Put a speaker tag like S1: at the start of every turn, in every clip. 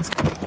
S1: questions.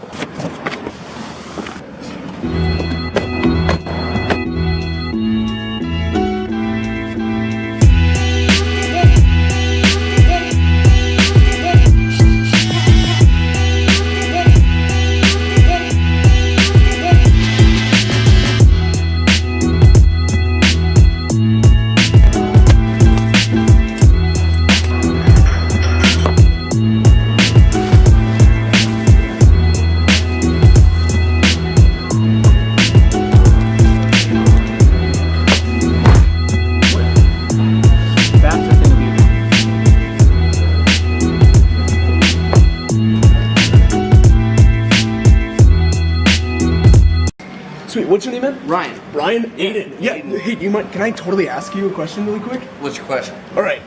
S1: Sweet, what's your name, man?
S2: Ryan.
S1: Ryan? Aiden. Yeah.
S2: Aiden.
S1: Hey, do you mind? Can I totally ask you a question really quick?
S2: What's your question?
S1: All right.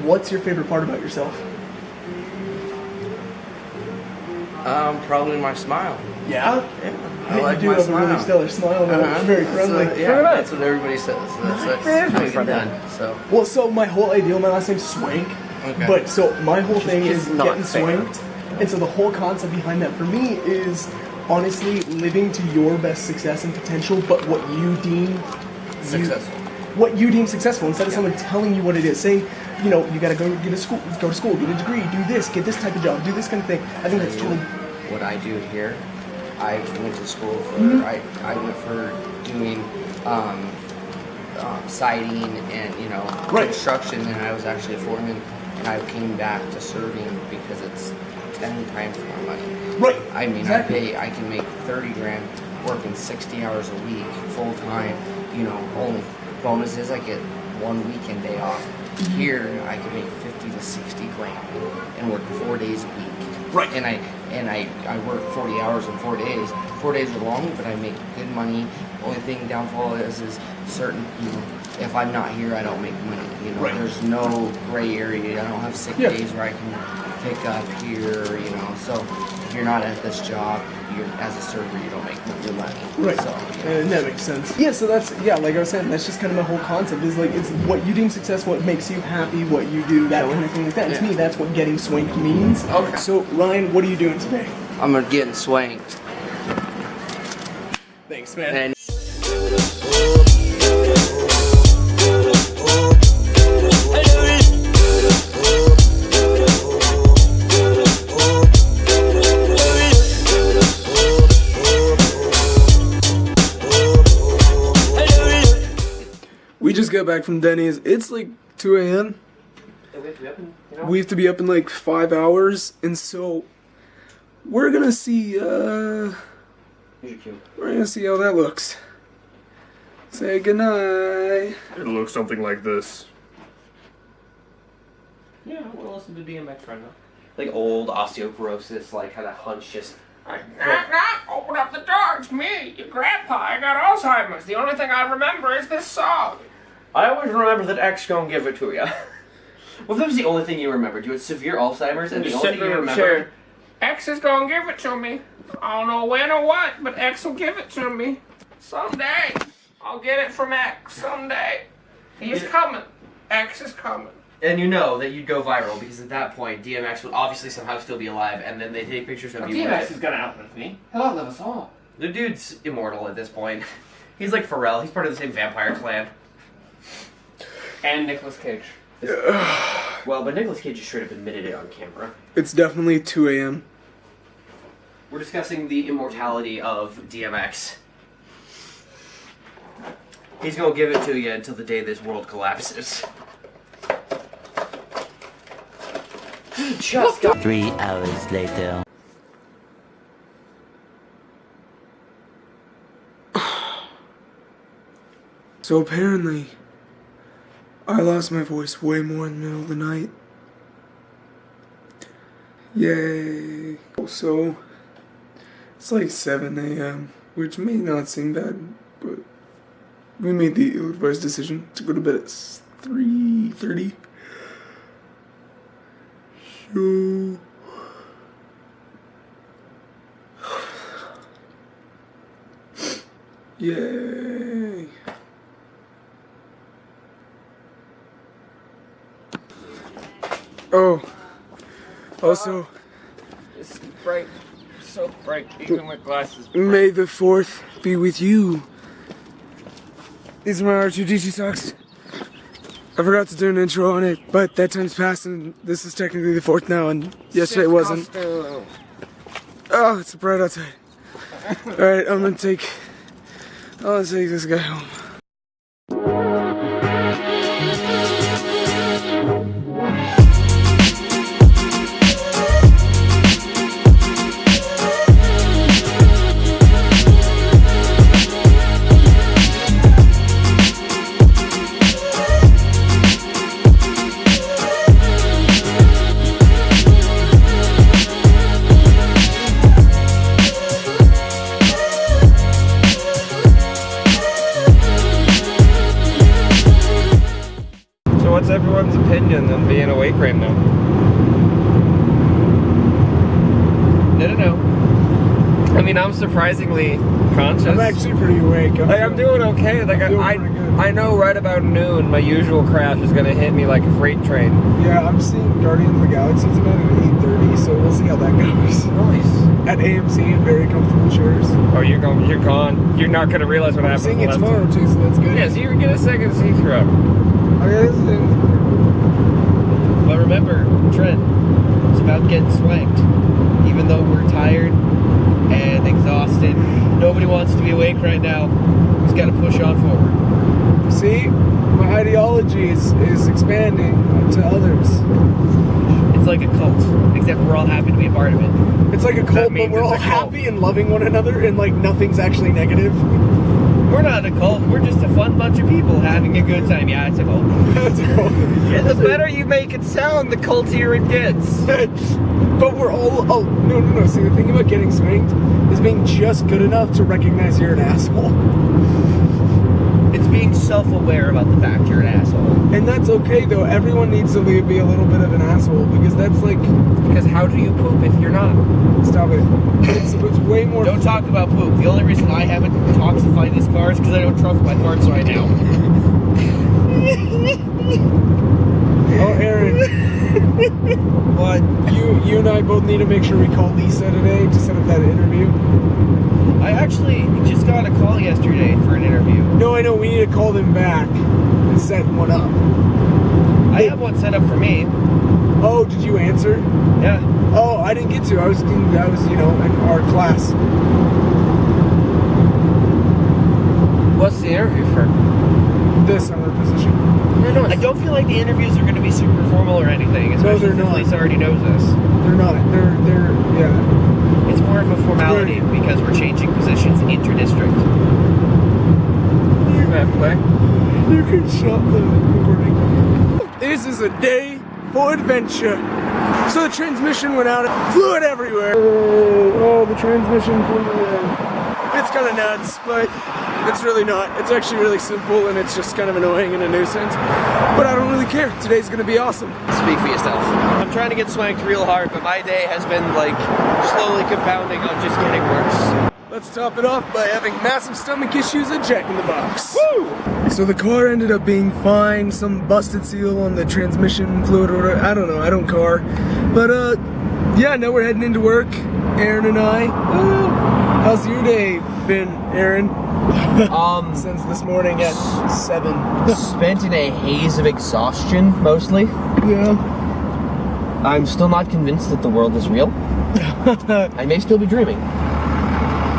S1: What's your favorite part about yourself?
S2: Probably my smile.
S1: Yeah.
S2: I like
S1: you do
S2: my
S1: have
S2: smile.
S1: a really stellar smile. Man. It's very friendly.
S2: That's what everybody says. That's
S1: Very
S2: how you done. So.
S1: Well, so my whole idea, my last name's Swank.
S2: Okay.
S1: But so my whole thing is
S3: not
S1: getting
S3: fair.
S1: swanked, and so the whole concept behind that for me is honestly living to your best success and potential, but what you deem
S2: Successful.
S1: What you deem successful, instead of someone telling you what it is, saying, you know, you gotta go to school, get a degree, do this, get this type of job, do this kind of thing. I think that's totally.
S2: What I do here, I went to school for. I went for doing siding and construction, and I was actually a foreman. And I came back to serving because it's 10 times more money.
S1: Right.
S2: I mean,
S1: exactly.
S2: I can make 30 grand working 60 hours a week, full time. Only bonuses, I get 1 weekend day off. Here, I can make 50 to 60 grand and work 4 days a week.
S1: Right.
S2: And I work 40 hours in 4 days. 4 days are long, but I make good money. Only thing downfall is certain, if I'm not here, I don't make money.
S1: Right.
S2: There's no gray area. I don't have sick days where I can pick up here. So if you're not at this job, as a server, you don't make your money.
S1: Right.
S2: So,
S1: And that makes sense. Yeah, so that's, like I was saying, that's just kind of my whole concept is like, it's what you deem successful, what makes you happy, what you do, that kind of thing like that. And to me, that's what getting swanked means.
S2: Okay.
S1: So, Ryan, what are you doing today?
S2: I'm getting swanked.
S1: Thanks, man.
S2: And
S1: We just got back from Denny's. It's like 2 a.m. We have to be up in like 5 hours, and so we're gonna see. We're gonna see how that looks. Say goodnight.
S3: It looks something like this.
S4: Yeah, we'll listen to DMX right now. Like old osteoporosis, like how that hunch just.
S5: Open up the door, it's me, your grandpa. I got Alzheimer's. The only thing I remember is this song.
S4: I always remember that X gonna give it to you. Well, if that was the only thing you remembered, you had severe Alzheimer's, and the only thing you remembered.
S5: X is gonna give it to me. I don't know when or what, but X will give it to me. Someday. I'll get it from X. Someday. He's coming. X is coming.
S4: And you know that you'd go viral because at that point, DMX would obviously somehow still be alive, and then they take pictures of you.
S5: DMX is gonna outlive me. He'll outlive us all.
S4: The dude's immortal at this point. He's like Pharrell. He's part of the same vampire clan.
S5: And Nicolas Cage.
S4: Well, but Nicolas Cage just straight up admitted it on camera.
S1: It's definitely 2 a.m.
S4: We're discussing the immortality of DMX. He's gonna give it to you until the day this world collapses. He just got
S6: 3 hours later.
S1: So apparently, I lost my voice way more in the middle of the night. Yay. So, it's like 7 a.m., which may not seem bad, but we made the ill-advised decision to go to bed at 3:30. So... Yay. Oh. Also,
S4: bright. So bright, even with glasses.
S1: May the 4th be with you. These are my R2D2 socks. I forgot to do an intro on it, but that time's passed and this is technically the 4th now, and yesterday it wasn't. Oh, it's bright outside. Alright, I'm gonna take this guy home.
S4: What's everyone's opinion on being awake right now? No. I mean, I'm surprisingly conscious.
S1: I'm actually pretty awake.
S4: I'm doing okay. Like I know right about noon, my usual crash is gonna hit me like a freight train.
S1: Yeah, I'm seeing Guardians of the Galaxy tonight at 8:30, so we'll see how that goes.
S4: Nice.
S1: At AMC in very comfortable chairs.
S4: Oh, you're gone. You're not gonna realize what happened.
S1: I'm seeing it tomorrow too, so that's good.
S4: Yeah, so you get a second see-through.
S6: But remember, Trent, it's about getting swanked. Even though we're tired and exhausted, nobody wants to be awake right now. We just got to push on forward.
S1: See, my ideology is expanding to others.
S6: It's like a cult, except we're all happy to be a part of it.
S1: It's like a cult, but we're all happy and loving one another, and like nothing's actually negative.
S6: We're not a cult, we're just a fun bunch of people having a good time. Yeah, it's a cult.
S1: That's a cult.
S6: Yeah, the better you make it sound, the cultier it gets.
S1: But we're all, no. See, the thing about getting spanked is being just good enough to recognize you're an asshole.
S6: It's being self-aware about the fact you're an asshole.
S1: And that's okay, though. Everyone needs to be a little bit of an asshole, because that's like...
S4: Because how do you poop if you're not?
S1: Stop it. It's way more...
S6: Don't talk about poop. The only reason I haven't toxified this car is because I don't trust my farts right now.
S1: Oh, Aaron.
S6: What?
S1: You and I both need to make sure we call Lisa today to set up that interview.
S6: I actually just got a call yesterday for an interview.
S1: No, I know. We need to call them back and set one up.
S6: I have one set up for me.
S1: Oh, did you answer?
S6: Yeah.
S1: Oh, I didn't get to. I was, in our class.
S4: What's the interview for?
S1: This summer position.
S6: I don't feel like the interviews are going to be super formal or anything, especially since Lisa already knows us.
S1: They're not. They're yeah.
S6: It's more of a formality because we're changing positions inter-district.
S4: You can play.
S1: You can shut the recording. This is a day for adventure. So the transmission went out, fluid everywhere. Oh, the transmission fluid. It's kind of nuts, but it's really not. It's actually really simple, and it's just kind of annoying and a nuisance. But I don't really care. Today's gonna be awesome.
S6: Speak for yourself. I'm trying to get swanked real hard, but my day has been like slowly compounding on just getting worse.
S1: Let's top it off by having massive stomach issues at Jack in the Box. Woo! So the car ended up being fine. Some busted seal on the transmission fluid or whatever. I don't know. I don't car. But yeah, now we're heading into work. Aaron and I. How's your day been, Aaron? Since this morning at 7.
S2: Spent in a haze of exhaustion, mostly.
S1: Yeah.
S2: I'm still not convinced that the world is real. I may still be dreaming.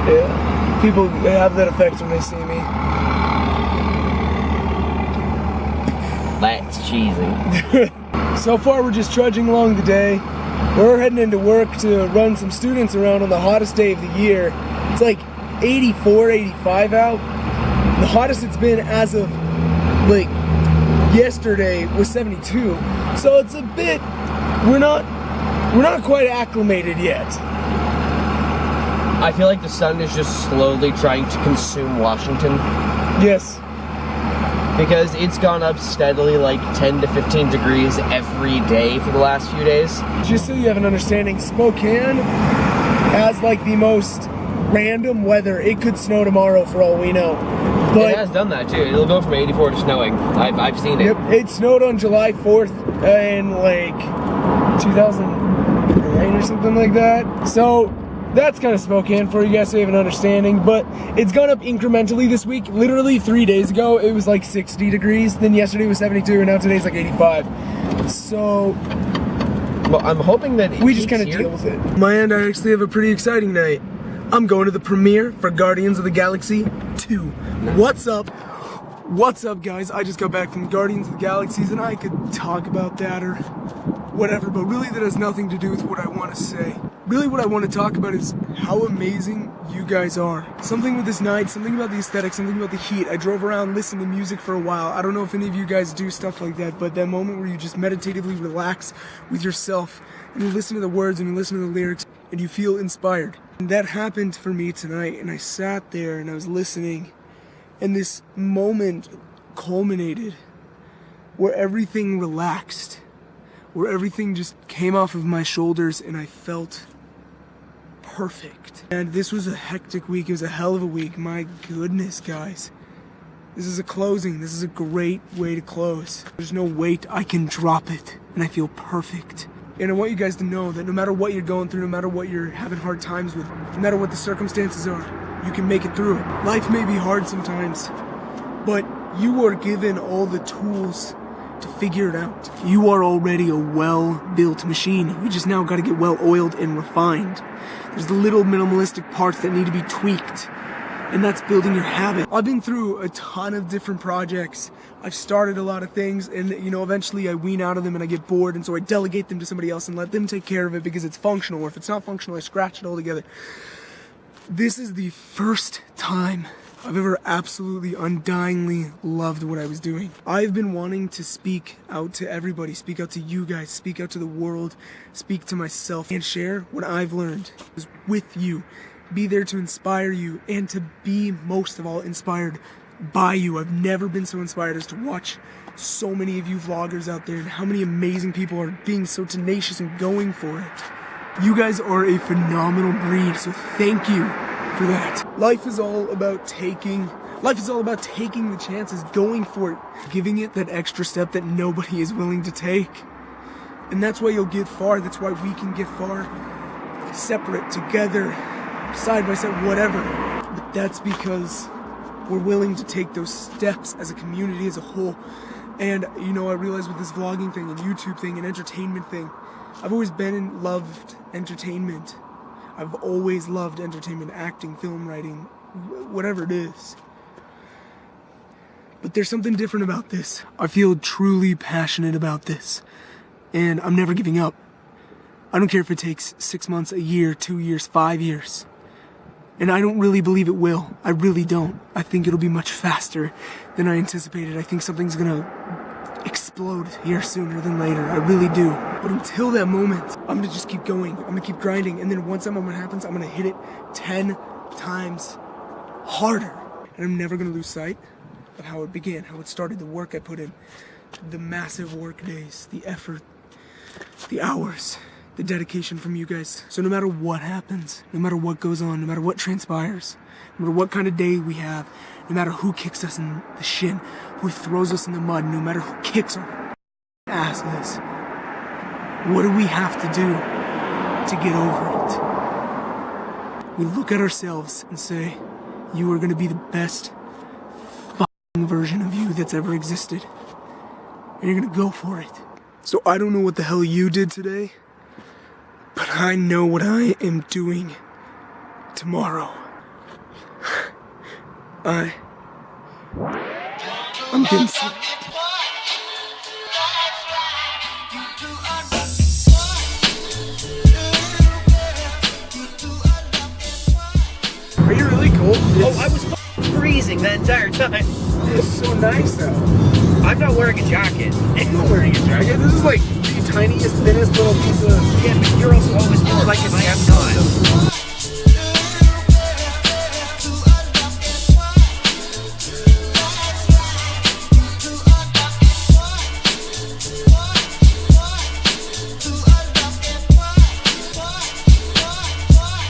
S1: Yeah. People have that effect when they see me.
S2: That's cheesy.
S1: So far, we're just trudging along the day. We're heading into work to run some students around on the hottest day of the year. It's like 84, 85 out. The hottest it's been as of like yesterday was 72. So it's a bit, we're not quite acclimated yet.
S2: I feel like the sun is just slowly trying to consume Washington.
S1: Yes.
S2: Because it's gone up steadily like 10 to 15 degrees every day for the last few days.
S1: Just so you have an understanding, Spokane has like the most random weather. It could snow tomorrow for all we know. But
S2: it has done that too. It'll go from 84 to snowing. I've seen it.
S1: Yep, it snowed on July 4th in like 2008. 9 or something like that. So that's kind of Spokane for you guys so you have an understanding. But it's gone up incrementally this week. Literally 3 days ago, it was like 60 degrees. Then yesterday was 72, and now today's like 85. So
S6: Well, I'm hoping that
S1: we just kind of deal with it. My end, I actually have a pretty exciting night. I'm going to the premiere for Guardians of the Galaxy 2. What's up? What's up, guys? I just got back from Guardians of the Galaxies, and I could talk about that or whatever, but really that has nothing to do with what I want to say. Really what I want to talk about is how amazing you guys are. Something with this night, something about the aesthetic, something about the heat. I drove around listening to music for a while. I don't know if any of you guys do stuff like that, but that moment where you just meditatively relax with yourself and you listen to the words and you listen to the lyrics and you feel inspired. And that happened for me tonight, and I sat there and I was listening, and this moment culminated where everything relaxed, where everything just came off of my shoulders and I felt perfect. And this was a hectic week. It was a hell of a week. My goodness, guys. This is a closing. This is a great way to close. There's no weight. I can drop it and I feel perfect. And I want you guys to know that no matter what you're going through, no matter what you're having hard times with, no matter what the circumstances are, you can make it through it. Life may be hard sometimes, but you are given all the tools to figure it out. You are already a well-built machine. You just now got to get well-oiled and refined. There's the little minimalistic parts that need to be tweaked, and that's building your habit. I've been through a ton of different projects. I've started a lot of things, and eventually I wean out of them and I get bored, and so I delegate them to somebody else and let them take care of it because it's functional, or if it's not functional, I scratch it all together. This is the first time I've ever absolutely undyingly loved what I was doing. I've been wanting to speak out to everybody, speak out to you guys, speak out to the world, speak to myself, and share what I've learned with you. Be there to inspire you and to be, most of all, inspired by you. I've never been so inspired as to watch so many of you vloggers out there and how many amazing people are being so tenacious and going for it. You guys are a phenomenal breed, so thank you for that. Life is all about taking the chances, going for it, giving it that extra step that nobody is willing to take. And that's why you'll get far. That's why we can get far separate, together, side by side, whatever. But that's because we're willing to take those steps as a community, as a whole. And I realize with this vlogging thing and YouTube thing and entertainment thing, I've always been and loved entertainment. I've always loved entertainment, acting, film writing, whatever it is. But there's something different about this. I feel truly passionate about this, and I'm never giving up. I don't care if it takes 6 months, a year, 2 years, 5 years. And I don't really believe it will. I really don't. I think it'll be much faster than I anticipated. I think something's gonna explode here sooner than later. I really do. But until that moment, I'm gonna just keep going. I'm gonna keep grinding. And then once that moment happens, I'm gonna hit it 10 times harder. And I'm never gonna lose sight of how it began, how it started, the work I put in, the massive work days, the effort, the hours, the dedication from you guys. So no matter what happens, no matter what goes on, no matter what transpires, no matter what kind of day we have, no matter who kicks us in the shin, who throws us in the mud, no matter who kicks our asses, what do we have to do to get over it? We look at ourselves and say, you are going to be the best fucking version of you that's ever existed. And you're going to go for it. So I don't know what the hell you did today, but I know what I am doing tomorrow. I'm getting swanked. Are you really cold?
S6: Oh, I was freezing that entire time.
S1: It's so nice out.
S6: I'm not wearing a jacket.
S1: I'm not wearing a jacket. This is like the tiniest, thinnest little piece of...
S6: Yeah, but you're also always more like a I'm not.